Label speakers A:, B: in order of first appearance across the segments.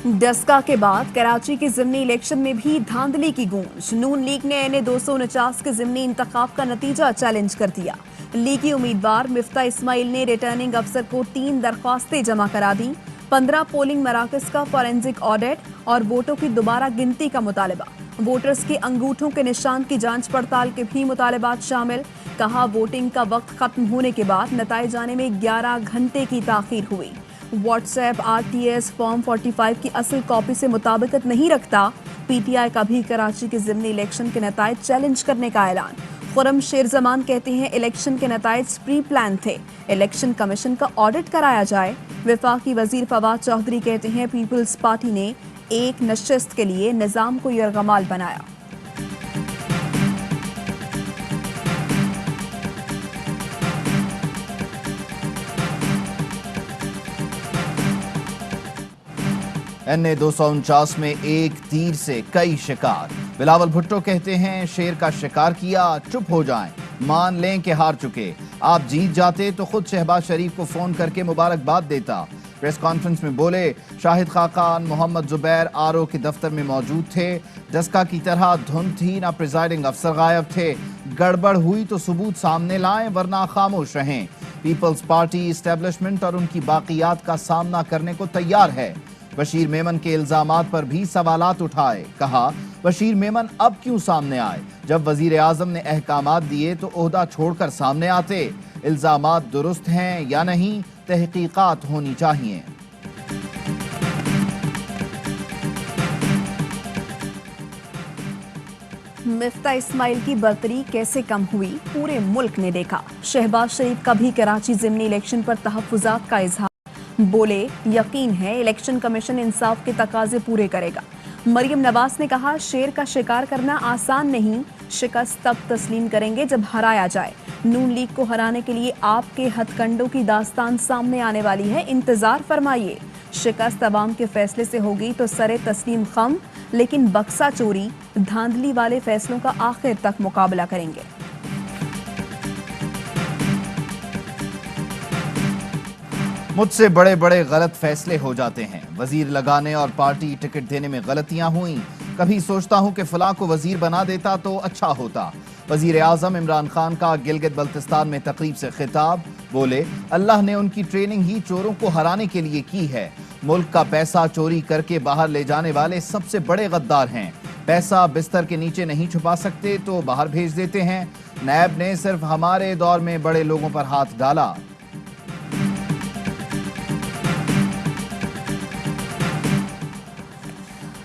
A: डस्का के बाद कराची के ज़िमनी इलेक्शन में भी धांधली की गूंज। नून लीग ने एन 249 के ज़िमनी इंतखाब का नतीजा चैलेंज कर दिया। लीगी उम्मीदवार मिफ्ता इस्माइल ने रिटर्निंग अफसर को 3 दरख्वास्तें जमा करा दी। 15 पोलिंग मराकज का फॉरेंसिक ऑडिट और वोटों की दोबारा गिनती का मुतालबा। वोटर्स के अंगूठों के निशान की जांच पड़ताल के भी मुतालबात शामिल। कहा वोटिंग का वक्त खत्म होने के बाद नताइज आने में 11 घंटे की ताखीर हुई। व्हाट्सएप RTS फॉर्म 45 की असल कॉपी से मुताबिकत नहीं रखता। PTI का भी कराची के ज़िमनी इलेक्शन के नताइज चैलेंज करने का ऐलान। खुरम शेर जमान कहते हैं इलेक्शन के नताइज प्री प्लान थे, इलेक्शन कमीशन का ऑडिट कराया जाए। वफाकी वजीर फवाद चौधरी कहते हैं पीपल्स पार्टी ने एक नशिस्त के लिए निज़ाम को यरगमाल बनाया।
B: NA 249 में एक तीर से कई शिकार। बिलावल भुट्टो कहते हैं शेर का शिकार किया, चुप हो जाएं, मान लें कि हार चुके। आप जीत जाते तो खुद शहबाज शरीफ को फोन करके मुबारकबाद देता। प्रेस कॉन्फ्रेंस में बोले शाहिद खाकान, मोहम्मद जुबैर RO के दफ्तर में मौजूद थे। डस्का की तरह धुंध थी, ना प्रिजाइडिंग अफसर गायब थे। गड़बड़ हुई तो सबूत सामने लाएं, वरना खामोश रहें। पीपल्स पार्टी इस्टेब्लिशमेंट और उनकी बाकियात का सामना करने को तैयार है। बशीर मेमन के इल्जामात पर भी सवालात उठाए। कहा बशीर मेमन अब क्यों सामने आए? जब वजीर आजम ने अहकामात दिए तो ओहदा छोड़कर सामने आते। इल्जामात दुरुस्त हैं या नहीं, तहकीकात होनी चाहिए।
A: मिफ्ता इस्माइल की बर्तरी कैसे कम हुई, पूरे मुल्क ने देखा। शहबाज शरीफ का भी कराची ज़िमनी इलेक्शन पर तहफ़्फ़ुज़ात का इजहार। बोले यकीन है इलेक्शन कमीशन इंसाफ के तकाजे पूरे करेगा। मरियम नवाज ने कहा शेर का शिकार करना आसान नहीं, शिकस्त तब तस्लीम करेंगे जब हराया जाए। नून लीग को हराने के लिए आपके हथकंडों की दास्तान सामने आने वाली है, इंतजार फरमाइए। शिकस्त अवाम के फैसले से होगी तो सरे तस्लीम खम, लेकिन बक्सा चोरी धांधली वाले फैसलों का आखिर तक मुकाबला करेंगे।
B: मुझसे बड़े बड़े गलत फैसले हो जाते हैं। वजीर लगाने और पार्टी टिकट देने में गलतियां हुई। कभी सोचता हूं कि फलां को वजीर बना देता तो अच्छा होता। वजीर आजम इमरान खान का गिलगित बल्तिस्तान में तकरीब से खिताब। बोले अल्लाह ने उनकी ट्रेनिंग ही चोरों को हराने के लिए की है। मुल्क का पैसा चोरी करके बाहर ले जाने वाले सबसे बड़े गद्दार हैं। पैसा बिस्तर के नीचे नहीं छुपा सकते तो बाहर भेज देते हैं। नैब ने सिर्फ हमारे दौर में बड़े लोगों पर हाथ डाला।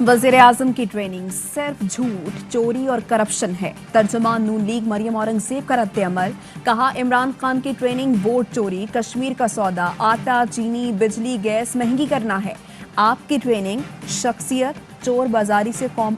A: वज़ीर आज़म की ट्रेनिंग सिर्फ झूठ, चोरी और करप्शन है। तर्जुमान नून लीग मरियम औरंगजेब का रद्द-ए-अमल। कहा इमरान खान की ट्रेनिंग वोट चोरी, कश्मीर का सौदा, आटा, चीनी, बिजली, गैस महंगी करना है। आपकी ट्रेनिंग शख्सियत, चोर बाजारी से कौम।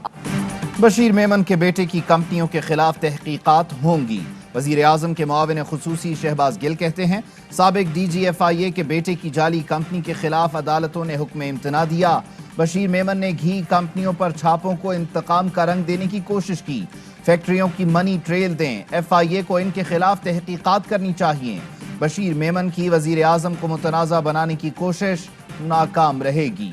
B: बशीर मेमन के बेटे की कंपनियों के खिलाफ तहकीकात होंगी। वजीर आजम के मुआविन खुसूसी शहबाज गिल कहते हैं साबिक DG FIA के बेटे की जाली कंपनी के खिलाफ अदालतों ने हुक्म इम्तना दिया। बशीर मेमन ने घी कंपनियों पर छापों को इंतकाम का रंग देने की कोशिश की। फैक्ट्रियों की मनी ट्रेल दें, FIA को इनके खिलाफ तहकीकात करनी चाहिए। बशीर मेमन की वजीर आजम को मुतनाज़ा बनाने की कोशिश नाकाम रहेगी।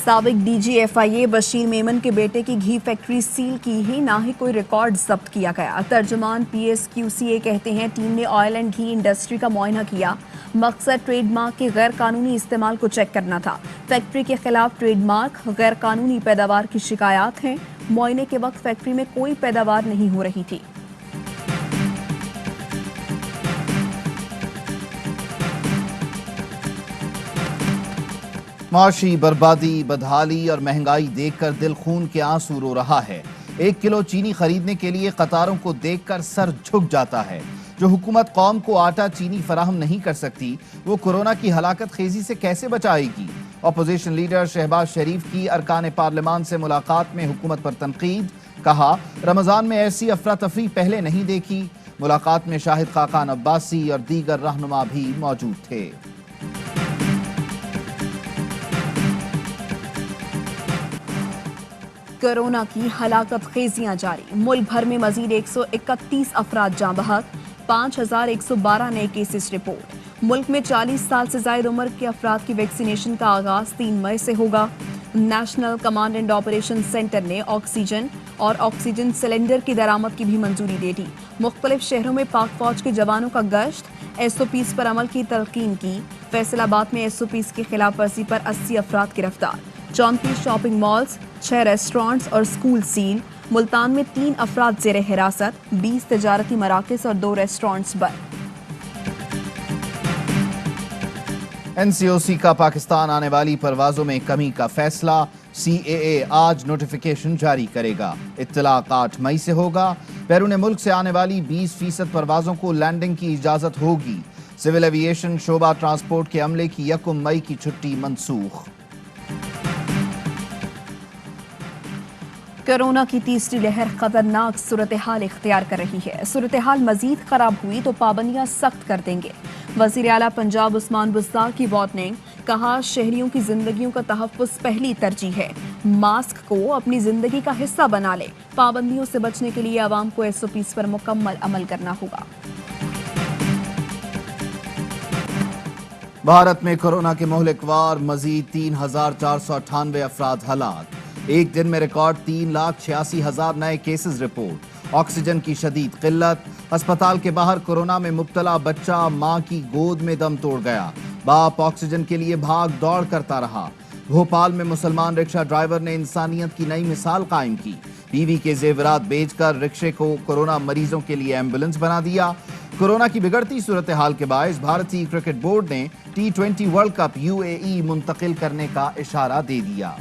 A: साबिक DG FIA बशीर मेमन के बेटे की घी फैक्ट्री सील की ही, ना ही कोई रिकॉर्ड जब्त किया गया। तर्जुमान PSQCA कहते हैं टीम ने ऑयल एंड घी इंडस्ट्री का मुआयना किया। मकसद ट्रेडमार्क के गैर कानूनी इस्तेमाल को चेक करना था। फैक्ट्री के खिलाफ ट्रेडमार्क, गैर कानूनी पैदावार की शिकायत हैं। मुआयने के वक्त फैक्ट्री में कोई पैदावार नहीं हो रही थी।
B: माशी बर्बादी, बदहाली और महंगाई देखकर दिल खून के आंसू रो रहा है। 1 किलो चीनी खरीदने के लिए कतारों को देखकर सर झुक जाता है। जो हुकूमत कौम को आटा चीनी फराहम नहीं कर सकती, वो कोरोना की हलाकत खेजी से कैसे बचाएगी? अपोजिशन लीडर शहबाज शरीफ की अरकान पार्लियामान से मुलाकात में हुकूमत पर तनकीद। कहा रमजान में ऐसी अफरा तफरी पहले नहीं देखी। मुलाकात में शाहिद खाकान अब्बासी और दीगर रहनुमा भी मौजूद थे।
A: कोरोना की हलाकत खेजियां जारी, मुल्क भर में मजीद 131 अफराद जाँ बहक, 5112 नए केसेस रिपोर्ट। मुल्क में 40 साल से ज्यादा उम्र के अफराद की वैक्सीनेशन का आगाज 3 मई से होगा। National command and operation centre ने ऑक्सीजन और ऑक्सीजन सिलेंडर की दरामद की भी मंजूरी दे दी। मुख्तलिफ शहरों में पाक फौज के जवानों का गश्त, SOPs पर अमल की तलकीन की। फैसलाबाद में SOPs की खिलाफ वर्जी पर 80 अफराद गिरफ्तार। 34 शॉपिंग मॉल्स, 6 रेस्टोरेंट्स और स्कूल सील। मुल्तान में 3 अफराद जेर हिरासत, 20 तजारती मराकज और 2 रेस्टोरेंट्स बंद।
B: NCOC का पाकिस्तान आने वाली परवाजों में कमी का फैसला। CAA आज नोटिफिकेशन जारी करेगा। इत्तलाक 8 मई से होगा। बैरून मुल्क से आने वाली 20% परवाजों को लैंडिंग की इजाजत होगी। सिविल एविएशन शोबा ट्रांसपोर्ट के अमले की 1 मई की छुट्टी मनसूख।
A: कोरोना की तीसरी लहर खतरनाक सूरत हाल इख्तियार कर रही है। सूरत हाल मजीद खराब हुई तो पाबंदियां सख्त कर देंगे। वजीर आला पंजाब उस्मान बुज़दार की वार्निंग, कहा शहरियों की जिंदगियों का तहफ़्फ़ुज़ पहली तरजीह है। मास्क को अपनी जिंदगी का हिस्सा बना ले। पाबंदियों से बचने के लिए आवाम को SOPs पर मुकम्मल अमल करना होगा।
B: भारत में कोरोना के मोहलिकवार मजीद 3498 अफराद हलाक। एक दिन में रिकॉर्ड 3,86,000 नए केसेस रिपोर्ट। ऑक्सीजन की शदीद किल्लत। अस्पताल के बाहर कोरोना में मुब्तला बच्चा मां की गोद में दम तोड़ गया। बाप ऑक्सीजन के लिए भाग दौड़ करता रहा। भोपाल में मुसलमान रिक्शा ड्राइवर ने इंसानियत की नई मिसाल कायम की। बीवी के जेवरात बेचकर रिक्शे को कोरोना मरीजों के लिए एम्बुलेंस बना दिया। कोरोना की बिगड़ती सूरत हाल के बायस भारतीय क्रिकेट बोर्ड ने T20 वर्ल्ड कप UAE मुंतकिल करने का इशारा दे दिया।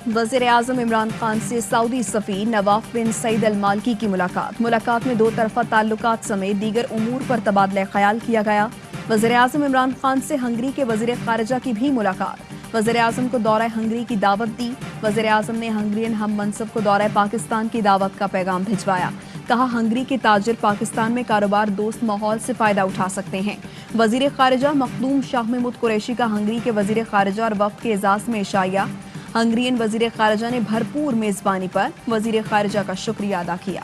A: वज़ीर-ए-आज़म इमरान खान से सऊदी सफ़ीर नवाफ बिन सईद अल मालकी की मुलाकात में 2 तरफ़ा ताल्लुकात समेत दीगर उमूर पर तबादला ख्याल किया गया। वज़ीर-ए-आज़म इमरान खान से हंगरी के वज़ीर ख़ारिजा की भी मुलाकात। वज़ीर-ए-आज़म को दौरा हंगरी की दावत दी। वज़ीर-ए-आज़म ने हंगरियन हम मनसब को दौरा पाकिस्तान की दावत का पैगाम भिजवाया। कहा हंगरी के ताजिर पाकिस्तान में कारोबार दोस्त माहौल से फ़ायदा उठा सकते हैं। वज़ीर ख़ारिजा मखदूम शाह महमूद कुरैशी का हंगरी के वज़ीर ख़ारिजा और वफ़द के एजाज़ में इशाया। हंगरियन वज़ीर ख़ारिजा ने भरपूर मेज़बानी पर वज़ीर ख़ारिजा का शुक्रिया अदा किया।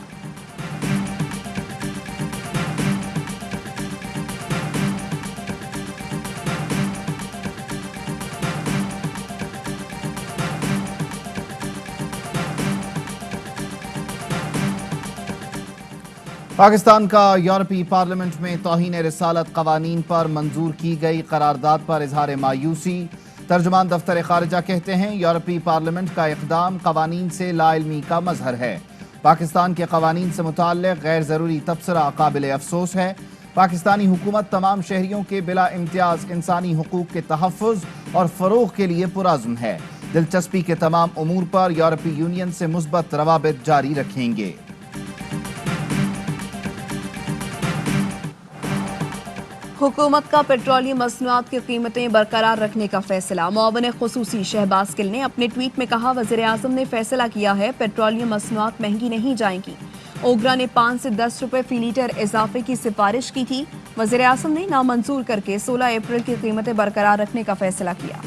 B: पाकिस्तान का यूरोपीय पार्लियामेंट में तौहीन रिसालत कवानीन पर मंजूर की गई करारदाद पर इजहार मायूसी। तर्जुमान दफ्तर खारिजा कहते हैं यूरोपीय पार्लियामेंट का इक़दाम कवानीन से लाइल्मी का मजहर है। पाकिस्तान के कवानीन से मुताल्लिक़ गैर ज़रूरी तबसरा काबिल अफसोस है। पाकिस्तानी हुकूमत तमाम शहरियों के बिला इम्तियाज़ इंसानी हुकूक के तहफ़्फ़ुज़ और फ़रोग़ के लिए पुरअज़्म है। दिलचस्पी के तमाम उमूर पर यूरोपीय यूनियन से मुस्बत रवाबित जारी रखेंगे।
A: हुकूमत का पेट्रोलियम मसनूआत की कीमतें बरकरार रखने का फैसला। मुआविन खुसूसी शहबाज गिल ने अपने ट्वीट में कहा, वज़ीर-ए-आज़म ने फैसला किया है पेट्रोलियम मसनूआत महंगी नहीं जाएंगी। ओगरा ने 5 से 10 रुपए फी लीटर इजाफे की सिफारिश की थी। वज़ीर-ए-आज़म ने नामंजूर करके 16 अप्रैल की कीमतें बरकरार रखने का फैसला किया।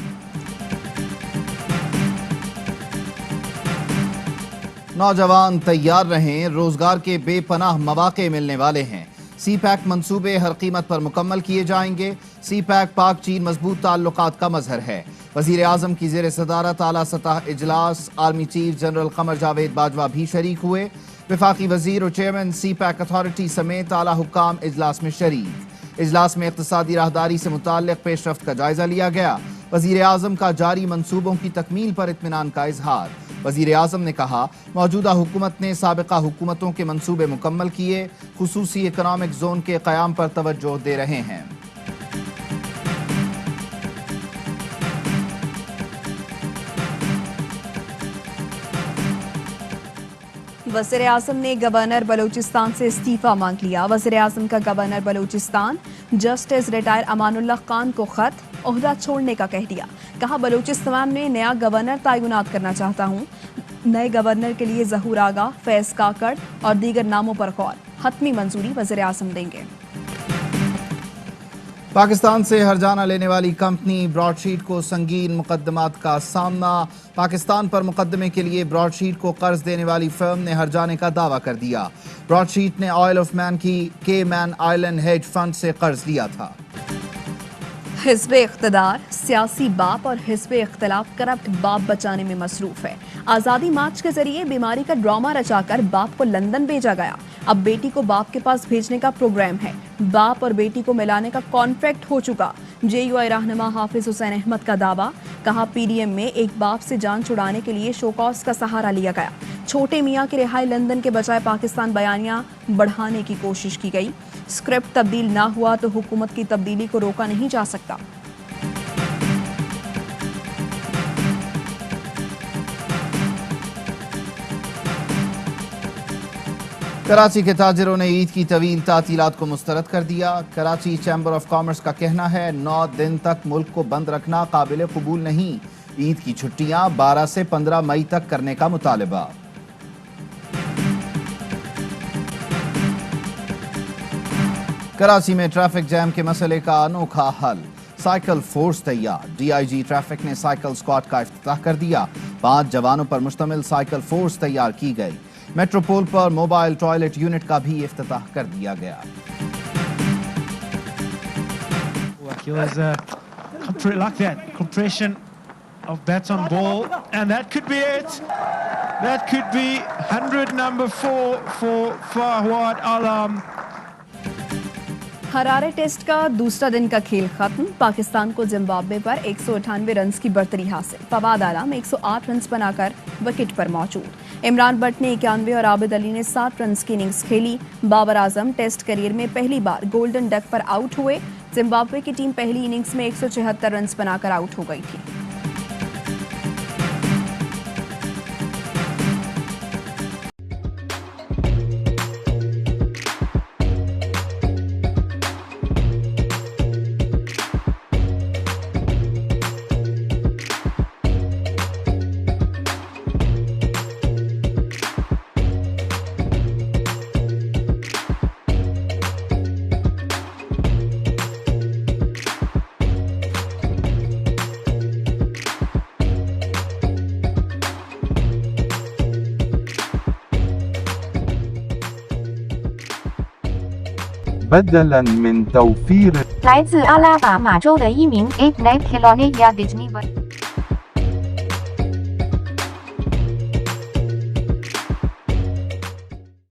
B: नौजवान तैयार रहें, रोजगार के बेपनाह मौके मिलने वाले हैं। CPEC मंसूबे हर कीमत पर मुकम्मल किए जाएंगे। CPEC पाक चीन मजबूत ताल्लुकात का मजहर है। वज़ीर आज़म की ज़ेर सदारत आला सतह इजलास army chief general Qamar Javed Bajwa भी शरीक हुए। वफाकी वजीर और चेयरमैन CPEC अथॉरिटी समेत आला हुक्काम इजलास में शरीक। इजलास में इक़्तिसादी राहदारी से मुताल्लिक़ पेशरफ्त का जायजा लिया गया। वज़ीर आज़म का जारी मंसूबों की तकमील पर इत्मीनान का इजहार। वज़ीर आज़म ने कहा, मौजूदा हुकूमत ने साबिक़ा हुकूमतों के मंसूबे मुकम्मल किए, खुसूसी इकनॉमिक जोन के क़याम पर तवज्जो दे रहे हैं।
A: वज़ीर-ए-आज़म ने गवर्नर बलूचिस्तान से इस्तीफा मांग लिया। वज़ीर-ए-आज़म का governor Balochistan justice retire Amanullah Khan को खत, ओहदा छोड़ने का कह दिया। कहा, बलूचिस्तान में नया गवर्नर तैनात करना चाहता हूँ। नए गवर्नर के लिए ज़हूर आगा, फैज़ काकड़ और दीगर नामों पर गौर। हतमी मंजूरी वज़ीर-ए-आज़म देंगे।
B: पाकिस्तान से हरजाना लेने वाली कंपनी ब्रॉडशीट को संगीन मुकदमात का सामना। पाकिस्तान पर मुकदमे के लिए ब्रॉडशीट को कर्ज देने वाली फर्म ने हरजाने का दावा कर दिया। ब्रॉडशीट ने ऑयल ऑफ मैन की केमैन आइलैंड हेज फंड से कर्ज लिया था।
A: हिज़्ब इख्तिदार सियासी बाप और हिज़्ब इख्तिलाफ करप्ट बाप बचाने में मसरूफ है। आज़ादी मार्च के जरिए बीमारी का ड्रामा रचाकर बाप को लंदन भेजा गया। अब बेटी को बाप के पास भेजने का प्रोग्राम है। बाप और बेटी को मिलाने का कॉन्ट्रैक्ट हो चुका। JUI रहनुमा हाफिज हुसैन अहमद का दावा, कहा PDM में एक बाप से जान छुड़ाने के लिए शोकॉज का सहारा लिया गया। छोटे मियाँ की रिहाई लंदन के बजाय पाकिस्तान बयानिया बढ़ाने की कोशिश की गई। स्क्रिप्ट तब्दील ना हुआ तो हुकूमत की तब्दीली को रोका नहीं जा सकता।
B: कराची के ताजिरों ने ईद की तवील तातीलात को मुस्तरद कर दिया। कराची चैम्बर ऑफ कॉमर्स का कहना है 9 दिन तक मुल्क को बंद रखना काबिल कबूल नहीं। ईद की छुट्टियां 12 से 15 मई तक करने का मुतालबा। कराची में ट्रैफिक जैम के मसले का अनोखा हल। साइकिल फोर्स तैयार। DIG ट्रैफिक ने साइकिल स्क्वाड का इफ्तिताह कर दिया। 5 जवानों पर मुश्तमिल साइकिल फोर्स तैयार की गई। मेट्रोपोल पर मोबाइल टॉयलेट यूनिट का भी इफ्तिताह कर दिया गया।
C: Like that compression of bats on ball, and that could be it. That could be 100 number 4 for Fawad Alam.
A: Harare test का दूसरा दिन का खेल खत्म। पाकिस्तान को जिम्बाब्वे पर 198 रन की बढ़तरी हासिल। फवाद आलम 108 रन बनाकर विकेट पर मौजूद। इमरान बट ने 91 और आबिद अली ने 60 रन की इनिंग्स खेली। बाबर आजम टेस्ट करियर में पहली बार गोल्डन डक पर आउट हुए। जिम्बाब्वे की टीम पहली इनिंग्स में 176 रन बनाकर आउट हो गई थी।
D: بدلاً من توفير
E: 来自阿拉巴马州的一名 Ape Nate Helone 亚迪尼文。